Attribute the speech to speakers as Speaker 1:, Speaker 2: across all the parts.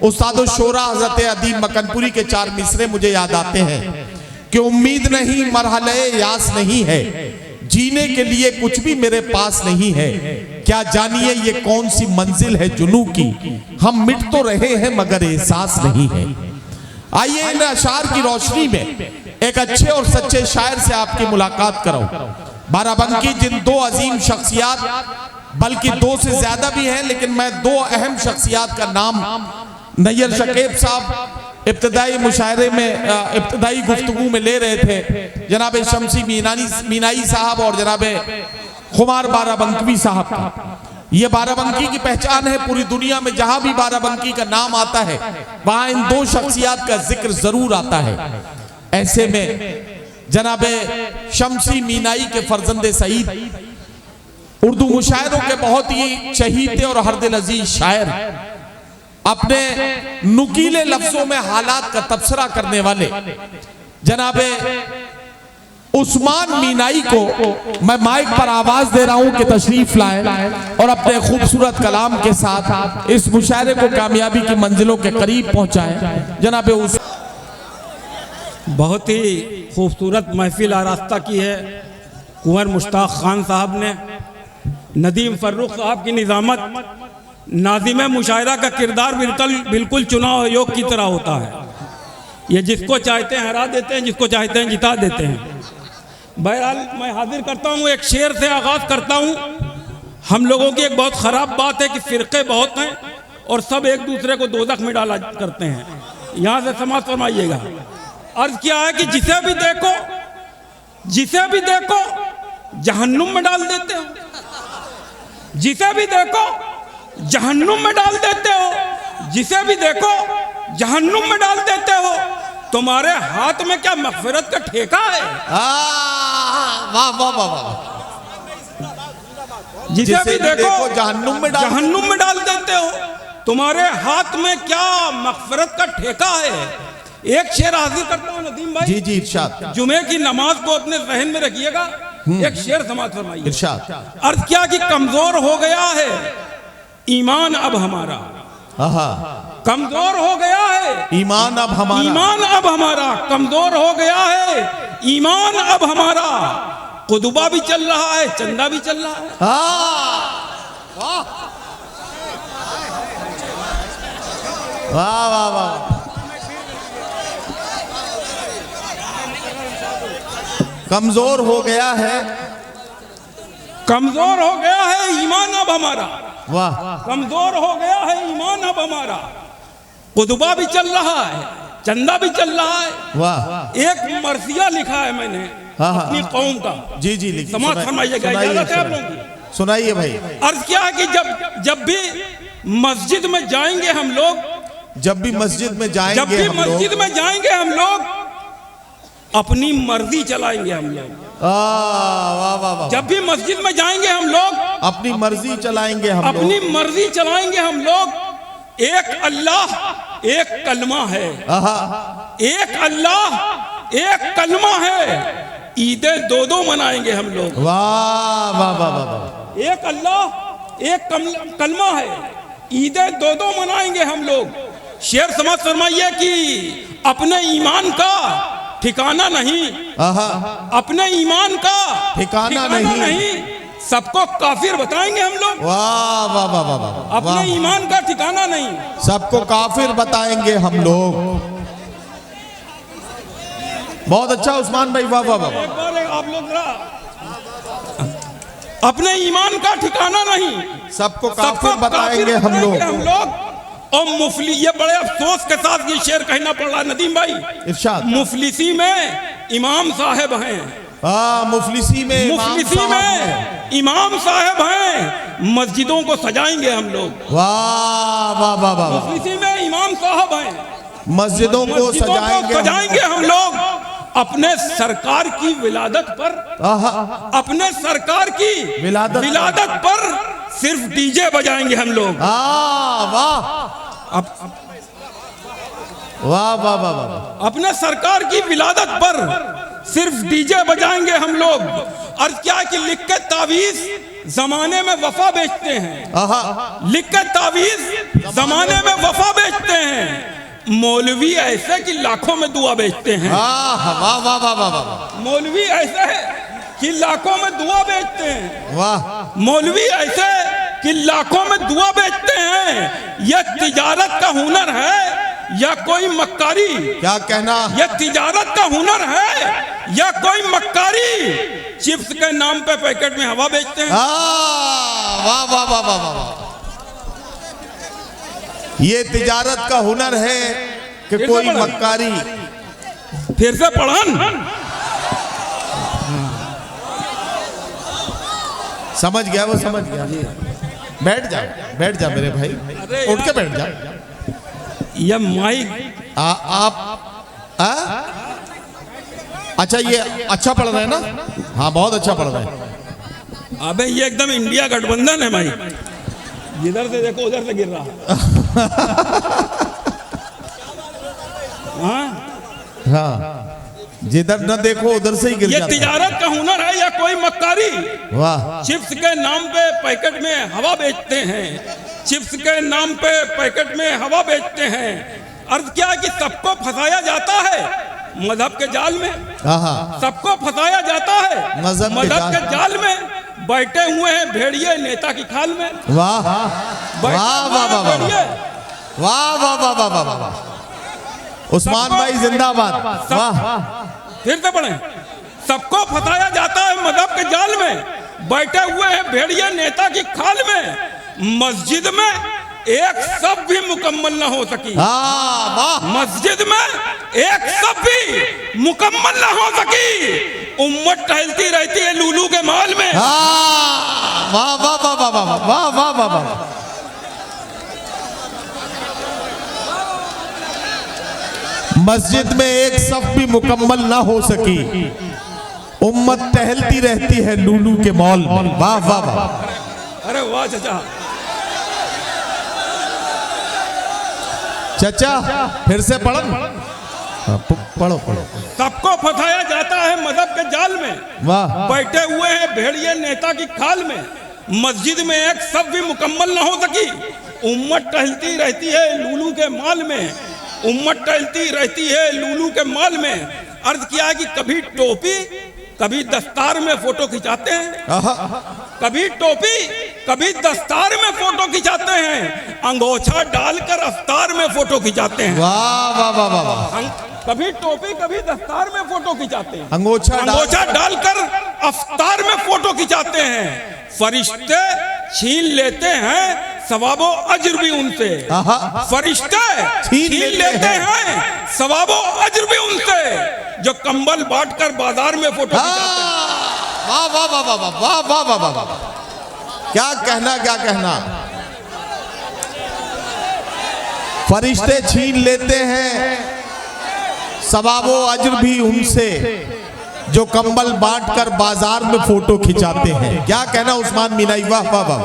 Speaker 1: उस्ताद शोरा हजरत अदीब मकनपुरी के 4 मिसरे मुझे याद आते हैं कि उम्मीद नहीं मरहले यास नहीं है, जीने के लिए कुछ भी मेरे पास नहीं है, क्या जानिए ये कौन सी मंजिल है जुनू की, हम मिट तो रहे हैं मगर एहसास नहीं है। आइए इन अशार की रोशनी में एक अच्छे और सच्चे शायर से आपकी मुलाकात कराऊं। बाराबंकी जिन 2 अजीम शख्सियात, बल्कि 2 से ज्यादा भी हैं, लेकिन मैं 2 अहम शख्सियात का नाम नैयर शकीब साहब इब्तदाई मुशायरे में इब्तदाई गुफ्तगू में ले रहे थे, जनाब शमसी मीनाई साहब और जनाब खुमार बाराबंकी साहब का। ये बाराबंकी की पहचान है, पूरी दुनिया में जहां भी बाराबंकी का नाम आता है वहां इन 2 शख्सियात का जिक्र जरूर आता है। ऐसे में जनाब शमसी मीनाई के फर्जंदे सईद उर्दू मुशायरों के बहुत ही चहीते और हरदिल अजीज शायर, अपने नुकीले लफ्जों में हालात का तबसरा करने वाले जनाब उस्मान मीनाई को मैं माइक पर आवाज दे रहा हूं कि तशरीफ लाएं और अपने खूबसूरत कलाम के साथ इस मुशायरे को कामयाबी की मंजिलों के करीब पहुंचाएं। जनाब
Speaker 2: बहुत ही खूबसूरत महफिल आरास्ता की है कुंवर मुश्ताक खान साहब ने। नदीम फर्रुख साहब की निज़ामत, नाज़िम मुशायरा का किरदार बिल्कुल चुनाव आयोग की तरह होता है। ये जिसको चाहते हैं हरा देते हैं, जिसको चाहते हैं जिता देते हैं। बहरहाल मैं हाजिर करता हूँ, एक शेर से आगाज़ करता हूँ। हम लोगों की एक बहुत ख़राब बात है कि फ़िरक़े बहुत हैं और सब एक दूसरे को दोज़ख में डाला करते हैं। यहाँ से समाज फरमाइएगा। अर्ज़ किया है कि जिसे भी देखो जहन्नुम में डाल देते हो, जिसे भी देखो जहन्नुम में डाल देते हो, जिसे भी देखो जहन्नुम में डाल देते हो। तुम्हारे हाथ में क्या मग़फ़िरत का ठेका है?
Speaker 1: वाह वाह वाह।
Speaker 2: जिसे भी देखो
Speaker 1: जहन्नुम में
Speaker 2: डाल देते हो, तुम्हारे हाथ में क्या मग़फ़िरत का ठेका है। एक शेर हाजिर करता हूँ नदीम भाई।
Speaker 1: जी जी इरशाद।
Speaker 2: जुमे की नमाज को अपने ज़हन में रखिएगा। एक शेर समाज फरमाइए।
Speaker 1: इरशाद।
Speaker 2: अर्ज़ किया कि कमजोर हो गया है ईमान अब हमारा, कमजोर हो गया है
Speaker 1: ईमान अब हमारा,
Speaker 2: ईमान अब हमारा कमजोर हो गया है ईमान अब हमारा। कुतुबा भी चल रहा है, चंदा भी चल रहा है।
Speaker 1: वाह वाह वाह। कमजोर हो गया है,
Speaker 2: कमजोर हो गया है ईमान अब हमारा।
Speaker 1: वाह।
Speaker 2: कमजोर हो गया है ईमान अब हमारा। कुतुबा भी चल रहा है, चंदा भी चल रहा है।
Speaker 1: वाह।
Speaker 2: एक मर्सिया लिखा है मैंने अपनी कौम का।
Speaker 1: जी जी लिखिए।
Speaker 2: समाज फरमाइएगा। इजाजत है आप लोगों की?
Speaker 1: सुनाइए भाई।
Speaker 2: अर्ज किया है कि जब भी मस्जिद में जाएंगे हम लोग,
Speaker 1: जब भी मस्जिद में जाएंगे
Speaker 2: हम लोग अपनी मर्जी चलाएंगे हम लोग।
Speaker 1: वाह वाह वाह।
Speaker 2: जब भी मस्जिद में जाएंगे हम लोग
Speaker 1: अपनी मर्जी चलाएंगे हम लोग,
Speaker 2: अपनी मर्जी चलाएंगे हम लोग। एक अल्लाह एक कलमा है, एक अल्लाह एक कलमा है। ईदें 2-2 मनाएंगे हम लोग।
Speaker 1: वाह वाह वाह वाह।
Speaker 2: एक अल्लाह एक कलमा है, ईदें 2-2 मनाएंगे हम लोग। शेर समझ फरमाइए कि अपने ईमान का ठिकाना नहीं, अपने ईमान का
Speaker 1: ठिकाना नहीं,
Speaker 2: सबको काफिर बताएंगे हम लोग।
Speaker 1: वाह वाह वाह वाह वाह।
Speaker 2: अपने ईमान का ठिकाना नहीं,
Speaker 1: सबको काफिर बताएंगे हम लोग। बहुत अच्छा उस्मान भाई, वाह वाह वाह।
Speaker 2: एक बार आप लोग अपने ईमान का ठिकाना नहीं,
Speaker 1: सबको काफिर बताएंगे हम लोग।
Speaker 2: और मुफली, ये बड़े अफसोस के साथ ये शेर कहना पड़ रहा नदीम भाई।
Speaker 1: इरशाद।
Speaker 2: मुफलिसी में इमाम साहब हैं।
Speaker 1: मुफलिसी में
Speaker 2: इमाम साहब हैं। मस्जिदों को सजाएंगे हम लोग।
Speaker 1: वाह वाह वाह वाह।
Speaker 2: मुफलिसी में इमाम साहब हैं,
Speaker 1: मस्जिदों को
Speaker 2: सजाएंगे हम लोग। अपने सरकार की विलादत पर, अपने सरकार की विलादत पर सिर्फ डीजे बजाएंगे हम लोग।
Speaker 1: वाह वाह वाह वाह।
Speaker 2: अपने सरकार की विलादत पर सिर्फ डीजे बजाएंगे हम लोग। और क्या कि लिख के तावीज जमाने में वफा बेचते हैं, लिख के तावीज जमाने में वफा बेचते हैं। मौलवी ऐसे कि लाखों में दुआ बेचते हैं।
Speaker 1: वाह वाह वाह वाह वाह वाह
Speaker 2: मौलवी ऐसे है कि लाखों में दुआ बेचते हैं।
Speaker 1: वाह।
Speaker 2: मौलवी ऐसे कि लाखों में दुआ बेचते हैं। यह तिजारत का हुनर है या कोई मक्कारी?
Speaker 1: क्या कहना?
Speaker 2: यह तिजारत का हुनर है या कोई मक्कारी? चिप्स के नाम पे पैकेट में हवा बेचते हैं।
Speaker 1: वाह वाह वाह वाह वाह। ये तिजारत का हुनर है कि
Speaker 2: फिर से
Speaker 1: कोई
Speaker 2: पढ़ा।
Speaker 1: मक्कारी।
Speaker 2: फिर से पढ़न।
Speaker 1: समझ गया, वो समझ गया। बैठ जा, बैठ जा मेरे भाई, उठ के बैठ जा।
Speaker 2: यह माइक
Speaker 1: आप अच्छा, ये अच्छा पढ़ रहे हैं ना? हाँ बहुत अच्छा पढ़ रहे हैं।
Speaker 2: अबे ये एकदम इंडिया गठबंधन है भाई। जिधर से देखो उधर से गिर रहा है। हाँ?
Speaker 1: हाँ, जिधर न देखो उधर से ही गिर
Speaker 2: ये
Speaker 1: जाता है।
Speaker 2: तिजारत का हुनर है या कोई मक्कारी?
Speaker 1: वाह।
Speaker 2: चिप्स के नाम पे पैकेट में हवा बेचते हैं। चिप्स के नाम पे पैकेट में हवा बेचते हैं। अर्थ क्या है कि सबको फंसाया जाता है मजहब के जाल में।
Speaker 1: हाँ,
Speaker 2: सबको फंसाया जाता है
Speaker 1: मजहब के
Speaker 2: मजहब के
Speaker 1: जाल
Speaker 2: जाल में। बैठे हुए हैं भेड़िए नेता की खाल में।
Speaker 1: वाह
Speaker 2: बैठे
Speaker 1: वाह
Speaker 2: हुए
Speaker 1: वाह
Speaker 2: हैं
Speaker 1: वाह
Speaker 2: भेड़िए।
Speaker 1: वाह वाह वाह वाह वाह वाह वाह। उस्मान भाई जिंदाबाद। वाह।
Speaker 2: फिर से पढ़ें। सबको फंसाया जाता है मजहब के जाल में। बैठे हुए हैं भेड़िए नेता की खाल में। मस्जिद में एक सब भी मुकम्मल न हो सकी।
Speaker 1: हाँ वाह।
Speaker 2: मस्जिद में एक सब भी मुकम्मल न हो सकी। उम्मत टहलती रहती है लूलू के माल में।
Speaker 1: हाँ वाह वाह वाह वाह वाह वाह वाह वाह वाह। मस्जिद में एक सफ भी मुकम्मल ना हो सकी। उम्मत टहलती रहती है लूलू के मॉल में। वाह वाह वाह।
Speaker 2: अरे वाह चाचा।
Speaker 1: चाचा फिर से पढ़ो। पढ़ो पढ़ो।
Speaker 2: सबको फंसाया जाता है मजहब के जाल में।
Speaker 1: वाह।
Speaker 2: बैठे हुए हैं भेड़िए नेता की खाल में। मस्जिद में एक सब भी मुकम्मल न हो सकी। उम्मत टहलती रहती है लूलू के माल में। उम्मत टहलती रहती है लूलू के माल में। अर्ज किया है कि कभी टोपी कभी दस्तार में फोटो खिंचाते हैं। कभी टोपी कभी दस्तार में फोटो खिंचाते हैं। अंगोछा डालकर अफ्तार में फोटो खिंचाते हैं।
Speaker 1: वाह वाह वाह वाह वाह।
Speaker 2: कभी टोपी कभी दस्तार में फोटो खिंचाते हैं।
Speaker 1: अंगोछा
Speaker 2: डालकर अफ्तार में फोटो खिंचाते हैं। फरिश्ते छीन लेते हैं सवाबो अजर भी उनसे। फरिश्ते छीन लेते हैं सवाबो अजर भी उनसे। जो कंबल बांटकर बाजार में फोटो खिंचाते हैं।
Speaker 1: वाह वाह वाह वाह वाह वाह वाह वाह वाह। क्या कहना, क्या कहना। फरिश्ते छीन लेते हैं सवाबो अजर भी उनसे। जो कंबल बांटकर बाजार में फोटो खिंचाते हैं। क्या कहना उस्मान मीनाई। वाह वाह वाह।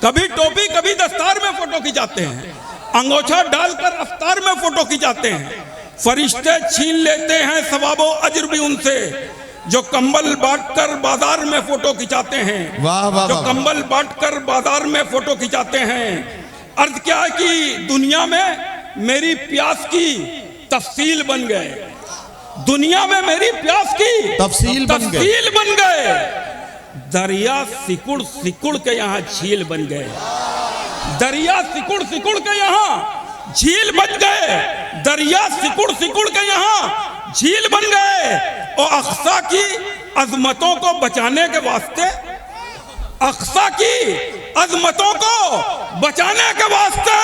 Speaker 2: कभी टोपी कभी दस्तार में फोटो खिंचाते हैं। अंगोछा डालकर अफ्तार में फोटो खिंचाते हैं। फरिश्ते छीन लेते हैं सवाबो अजर भी उनसे। जो कंबल बांटकर बाजार में फोटो खिंचाते हैं।
Speaker 1: वाह वाह।
Speaker 2: जो कंबल बांटकर बाजार में फोटो खिंचाते हैं। अर्थ क्या है कि दुनिया में मेरी प्यास की तफसील बन गए। दुनिया में मेरी प्यास की
Speaker 1: तफसील
Speaker 2: बन गए। दरिया सिकुड़ सिकुड़ के यहाँ झील बन गए। दरिया सिकुड़ सिकुड़ के यहाँ झील बन गए। दरिया सिकुड़ सिकुड़ के यहाँ झील बन गए। और अक्सा की अजमतों को बचाने के वास्ते, अक्सा की अजमतों को बचाने के वास्ते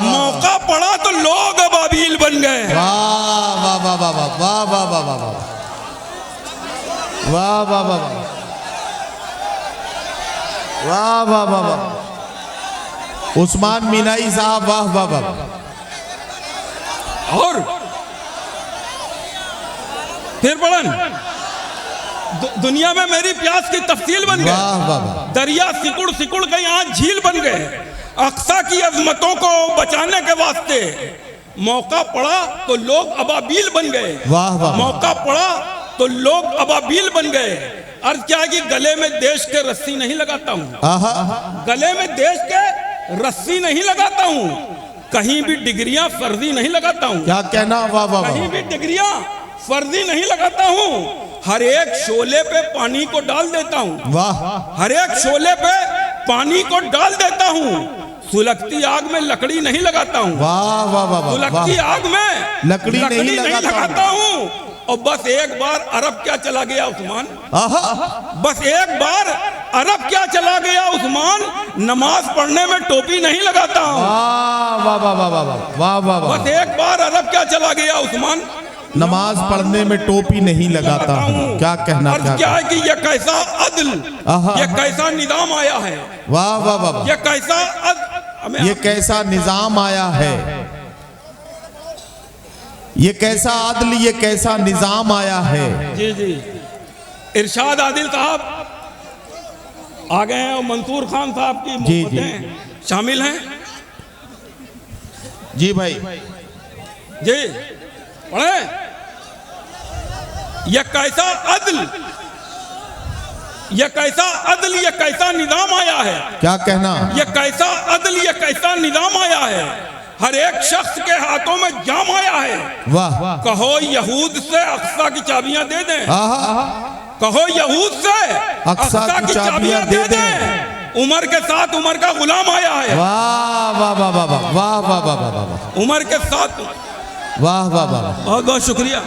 Speaker 2: मौका पड़ा तो लोग अबाबील बन गए।
Speaker 1: वाह वाह वाह वाह वाह वाह वाह वाह वाह वाह वाह वाह वाह वाह वाह। उस्मान मीनाई साहब वाह वाह वाह।
Speaker 2: और फिर पढ़न। दुनिया में मेरी प्यास की तफसील बन गए। दरिया सिकुड़ सिकुड़ के यहाँ झील बन गए। अक्सा की अजमतों को बचाने के वास्ते मौका पड़ा तो लोग अबाबील बन गए। मौका पड़ा तो लोग अबाबील बन गए। अर्थ क्या है कि गले में देश के रस्सी नहीं लगाता हूँ। गले में देश के रस्सी नहीं लगाता हूँ। कहीं भी डिग्रियां फर्जी नहीं लगाता हूँ,
Speaker 1: क्या कहना, वाह वाह
Speaker 2: कहीं
Speaker 1: वाह,
Speaker 2: भी डिग्रियां फर्जी नहीं लगाता हूँ। हर एक शोले पे पानी को डाल देता हूँ,
Speaker 1: वाह,
Speaker 2: हर एक शोले पे पानी को डाल देता हूँ। सुलगती आग में लकड़ी नहीं लगाता हूँ,
Speaker 1: वाह वाह वाह वाह,
Speaker 2: सुलगती आग में
Speaker 1: लकड़ी नहीं लगाता
Speaker 2: हूँ। और बस एक बार अरब क्या चला गया उस्मान,
Speaker 1: आहा,
Speaker 2: बस एक बार अरब क्या चला गया उस्मान, नमाज पढ़ने में टोपी नहीं लगाता हूँ।
Speaker 1: वाह वाह वाह वाह वाह वाह वाह वाह,
Speaker 2: बस एक बार अरब क्या चला गया उस्मान,
Speaker 1: नमाज पढ़ने में टोपी नहीं लगाता हूँ। क्या कहना,
Speaker 2: अर्ज क्या है कि ये कैसा अदल,
Speaker 1: आहा,
Speaker 2: ये कैसा निजाम आया है,
Speaker 1: वाह वाह वाह वाह,
Speaker 2: ये कैसा
Speaker 1: ये कैसा निजाम आया है, ये कैसा आदल, ये कैसा निजाम आया है।
Speaker 2: जी जी, इरशाद आदिल साहब आ गए हैं और मंसूर खान साहब की
Speaker 1: जी,
Speaker 2: मोहब्बतें शामिल हैं।
Speaker 1: जी भाई,
Speaker 2: जी पढ़े, ये कैसा अदल, ये कैसा अदल, ये कैसा निजाम आया है,
Speaker 1: क्या कहना,
Speaker 2: ये कैसा अदल, ये कैसा निजाम आया है। हर एक शख्स के हाथों में जाम आया है।
Speaker 1: वाह,
Speaker 2: कहो यहूद से अक्सा की चाबियां दे दें,
Speaker 1: आहा,
Speaker 2: कहो यहूद से
Speaker 1: अक्सा की चाबियां दे
Speaker 2: दें। उमर के साथ उमर का गुलाम आया है,
Speaker 1: वाह वाह वाह वाह वाह वाह वाह वाह वाह,
Speaker 2: उमर के साथ।
Speaker 1: वाह वाह वाह,
Speaker 2: बहुत बहुत शुक्रिया।